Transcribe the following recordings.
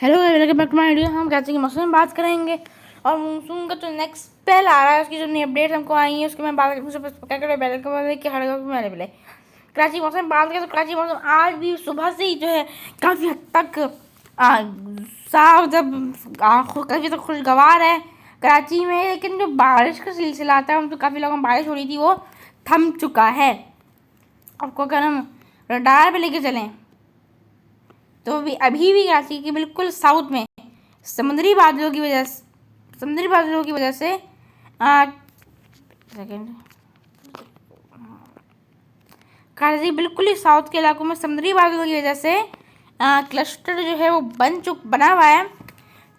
Hello welcome back to my video. हम कराची के मौसम में बात करेंगे और मानसून का जो नेक्स्ट स्पेल आ रहा है उसकी जो नई अपडेट हमको आई है उसकी मैं बात कि हर अवेलेबल है। कराची मौसम में बात करें तो कराची मौसम आज भी सुबह से ही जो है काफ़ी हद तक साफ जब आँखों काफ़ी तक खुशगवार है कराची में, लेकिन जो बारिश का सिलसिला आता है तो काफ़ी लोगों में बारिश हो रही थी वो थम चुका है। आपको अगर हम रडार पे लेके चलें तो अभी भी कराची के बिल्कुल साउथ में समुद्री बादलों की वजह से कराची बिल्कुल ही साउथ के इलाकों में समुद्री बादलों की वजह से क्लस्टर जो है वो बना हुआ है।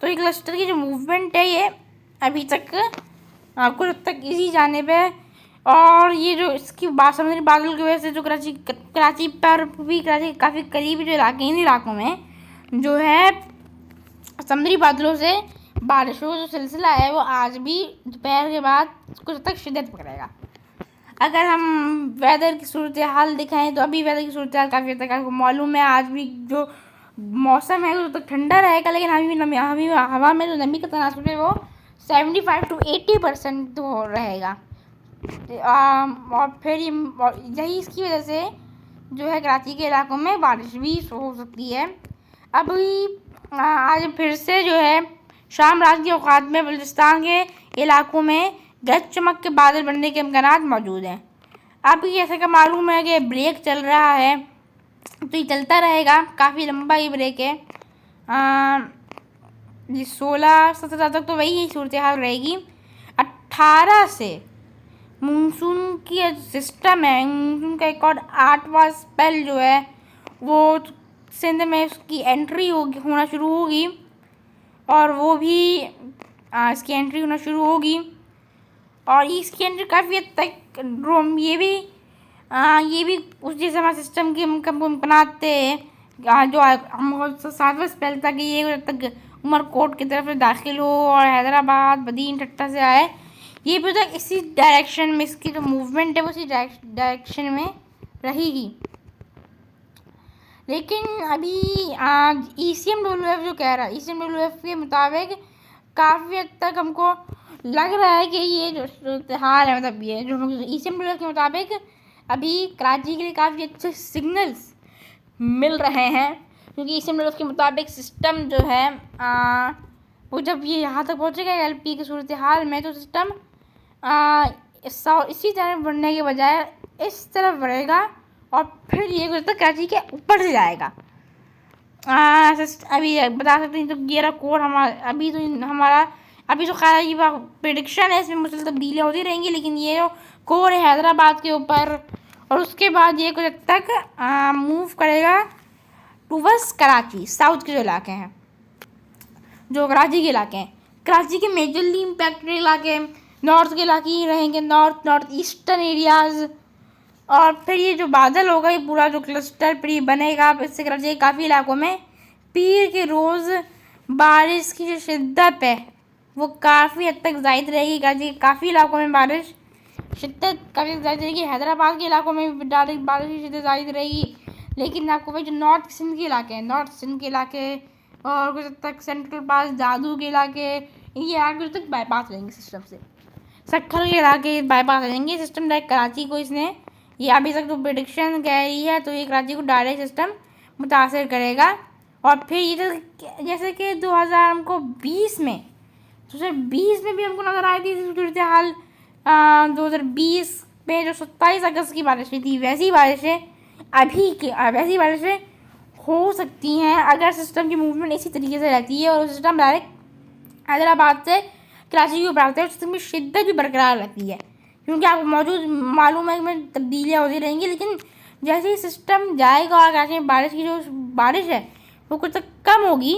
तो ये क्लस्टर की जो मूवमेंट है ये अभी तक कुछ हद तक इसी जाने पे, और ये जो इसकी समुद्री बादल की वजह से जो कराची पर भी कराची काफ़ी करीबी जो इलाकों में जो है समुद्री बादलों से बारिशों जो सिलसिला है वो आज भी दोपहर के बाद कुछ तक शिद्दत पकड़ेगा। अगर हम वेदर की सूरत हाल दिखाएं तो अभी वेदर की सूरत हाल काफ़ी तक आपको मालूम है। आज भी जो मौसम है वो तो ठंडा रहेगा, लेकिन अभी हवा में जो नमी का तनासुब है वो 75 to 80% तो रहेगा। और फिर यही इसकी वजह से जो है कराची के इलाकों में बारिश भी हो सकती है। अभी आज फिर से जो है शाम रात के औकात में बलूचिस्तान के इलाकों में गरज चमक के बादल बनने के इम्कान मौजूद हैं। अभी जैसे कि मालूम है कि ब्रेक चल रहा है तो ये चलता रहेगा, काफ़ी लंबा ये ब्रेक है। 16-17 तक तो वही सूरत हाल रहेगी। 18 से मानसून की सिस्टम है, मानसून का एक और 8वां स्पेल जो है वो सिंध में उसकी एंट्री होना शुरू होगी, और वो भी इसकी एंट्री होना शुरू होगी। और इसकी एंट्री काफ़ी हद तक ये भी उस जैसे हमारे सिस्टम के बनाते हैं जो हम 7वां स्पेल तक ये तक उमरकोट की तरफ से दाखिल हो और हैदराबाद बदीन ठट्टा से आए, ये भी तक इसी डायरेक्शन में इसकी जो मूवमेंट है वो इसी डायरेक्शन में रहेगी। लेकिन अभी ECMWF जो कह रहा है, ECMWF के मुताबिक काफ़ी हद तक हमको लग रहा है कि ये जो हाल है, मतलब ये जो ECMWF के मुताबिक अभी कराची के लिए काफ़ी अच्छे सिग्नल्स मिल रहे हैं, क्योंकि ECMWF के मुताबिक सिस्टम जो है वो जब ये यहाँ तक पहुँचेगा LP की सूरत हाल में तो सिस्टम इसी तरफ बढ़ने के बजाय इस तरफ बढ़ेगा और फिर ये कुछ तक कराची के ऊपर से जाएगा। अभी बता सकते हैं तो 11 कोड हमारा अभी तो खैर ये प्रेडिक्शन है, इसमें मुझे तब्दीलियाँ होती रहेंगी, लेकिन ये जो कोर है हैदराबाद के ऊपर और उसके बाद ये कुछ तक मूव करेगा टूवर्ड्स कराची। साउथ के जो इलाके हैं, जो कराची के इलाके हैं, कराची के मेजरली इम्पैक्टेड इलाके नॉर्थ के इलाके ही रहेंगे, नॉर्थ ईस्टर्न एरियाज़। और फिर ये जो बादल होगा ये पूरा जो क्लस्टर फिर ये बनेगा, इससे कराची के काफ़ी इलाकों में पीर के रोज़ बारिश की जो शिद्दत है वो काफ़ी हद तक ज़ायद रहेगी। कराची के काफ़ी इलाकों में बारिश शिद्दत काफ़ी ज़्यादा रहेगी, हैदराबाद के इलाकों में भी बारिश की शिद्दत ज़्यादा रहेगी। लेकिन आपको भाई जो नॉर्थ सिंध के इलाके हैं, नॉर्थ सिंध के इलाके और कुछ तक सेंट्रल पास जादू के इलाके, ये आगे तक बाईपास रहेंगे सिस्टम से। सक्खर के इलाके बाईपास रहेंगे सिस्टम डायरेक्ट कराची को, इसने ये अभी तक तो प्रेडिक्शन कह रही है तो ये कराची को डायरेक्ट सिस्टम मुतासर करेगा। और फिर ये तो जैसे कि 2020 में 2020 में भी हमको नज़र आई थी सूरत हाल। 2020 में जो 27 अगस्त की बारिश हुई थी वैसी बारिशें हो सकती हैं अगर सिस्टम की मूवमेंट इसी तरीके से रहती है और सिस्टम डायरेक्ट हैदराबाद से कराची के ऊपर आता है, सिस्टम की शिद्दत भी बरकरार रहती है, क्योंकि आपको मालूम है कि तब्दीलियाँ होती रहेंगी। लेकिन जैसे ही सिस्टम जाएगा और कराची में बारिश है वो कुछ तक कम होगी।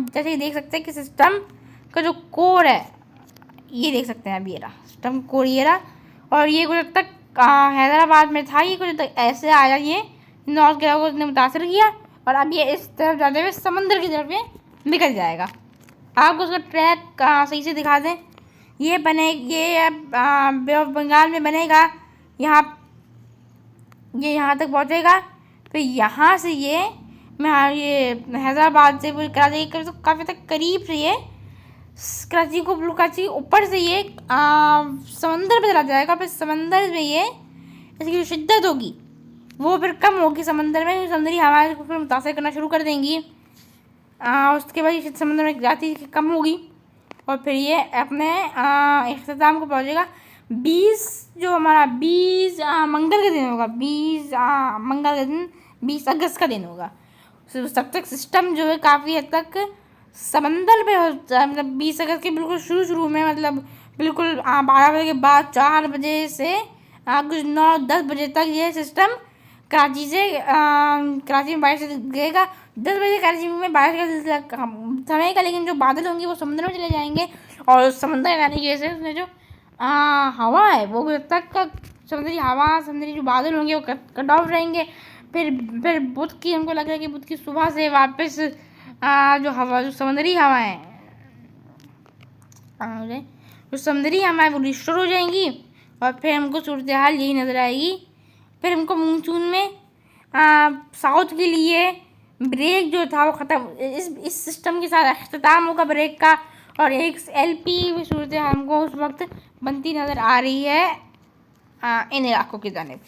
जैसे देख सकते हैं कि सिस्टम का जो कोर है ये देख सकते हैं, अभी ये रहा सिस्टम कोर, ये रहा, और ये कुछ तक हैदराबाद में था, ये कुछ तक ऐसे आया, ये नॉर्थ के को उसने मुतासर किया और अब ये इस तरफ जाते हुए समंदर की तरफ ये निकल जाएगा। आपको उसका ट्रैक सही से दिखा दें, ये बे ऑफ बंगाल में बनेगा, यहाँ तक पहुँचेगा, फिर यहाँ से ये में ये हैदराबाद से कराची के तो काफ़ी तक करीब से ये कराची को कराची ऊपर से ये समंदर पे चला जाएगा। फिर समंदर में ये इसकी जो शिद्दत होगी वो फिर कम होगी समंदर में, समुद्री हवाएं को फिर मुतासर करना शुरू कर देंगी। उसके बाद ये समंदर में जाती कम होगी और फिर ये अपने इख्तिताम को पहुँचेगा 20 जो हमारा 20 मंगल का दिन होगा, 20 मंगल का दिन 20 अगस्त का दिन होगा। तब तक सिस्टम जो है काफ़ी हद तक समंदर पे होता है, मतलब 20 अगस्त के बिल्कुल शुरू में, मतलब बिल्कुल 12 बजे के बाद 4 बजे से कुछ 9-10 बजे तक ये सिस्टम कराची से कराची में बारिश गिरेगा। 10 बजे कराची में बारिश का सिलसिला समय का, लेकिन जो बादल होंगे वो समुद्र में चले जाएंगे और समंदर यानी कि जैसे उसमें जो हवा है वो तक का समुद्री हवा, समुद्री जो बादल होंगे वो कट ऑफ रहेंगे। फिर बुध की हमको लग रहा है कि बुध की सुबह से वापस जो समुद्री हवाएं जो समुद्री हवाएं वो रिस्टोर हो जाएंगी और फिर हमको सूरत हाल यही नज़र आएगी। फिर हमको मानसून में साउथ के लिए ब्रेक जो था वो ख़त्म, इस सिस्टम के साथ अख्तिताम होगा ब्रेक का और एक LP सूरत हमको उस वक्त बनती नज़र आ रही है इन इलाकों की जानिब।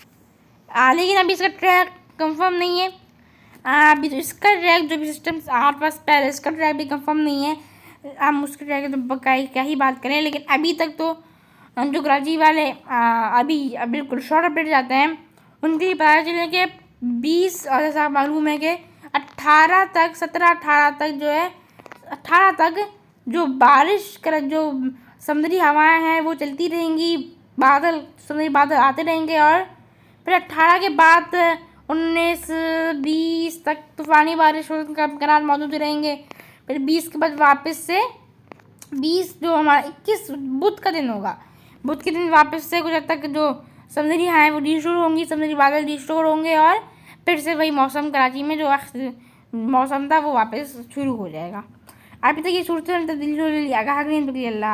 लेकिन अभी इसका ट्रैक कंफर्म नहीं है। अभी तो इसका ट्रैक जो भी सिस्टम हमारे पास पहले इसका ट्रैक भी कंफर्म नहीं है। हम उसके ट्रैक तो क्या ही बात करें, लेकिन अभी तक तो जो कराची वाले अभी बिल्कुल शॉर्ट अपडेट जाते हैं उनके लिए पता चले कि 20 और ऐसा मालूम है कि 18 तक 17-18 तक जो है 18 तक जो बारिश कर जो समुद्री हवाएं हैं वो चलती रहेंगी, समुद्री बादल आते रहेंगे और फिर 18 के बाद 19-20 तक तूफ़ानी बारिश का इम्कान मौजूद रहेंगे। फिर 20 के बाद वापस से 20 जो हमारा 21 बुध का दिन होगा, बुध के दिन वापस से कुछ हद तक जो समुद्री हवाएं वो रिस्टोर होंगी, समुद्री बादल रिस्टोर होंगे और फिर से वही मौसम कराची में जो मौसम था वो वापस शुरू हो जाएगा। अभी तक ये सूरत तब्दीली आगाह नहीं तो अल्लाह।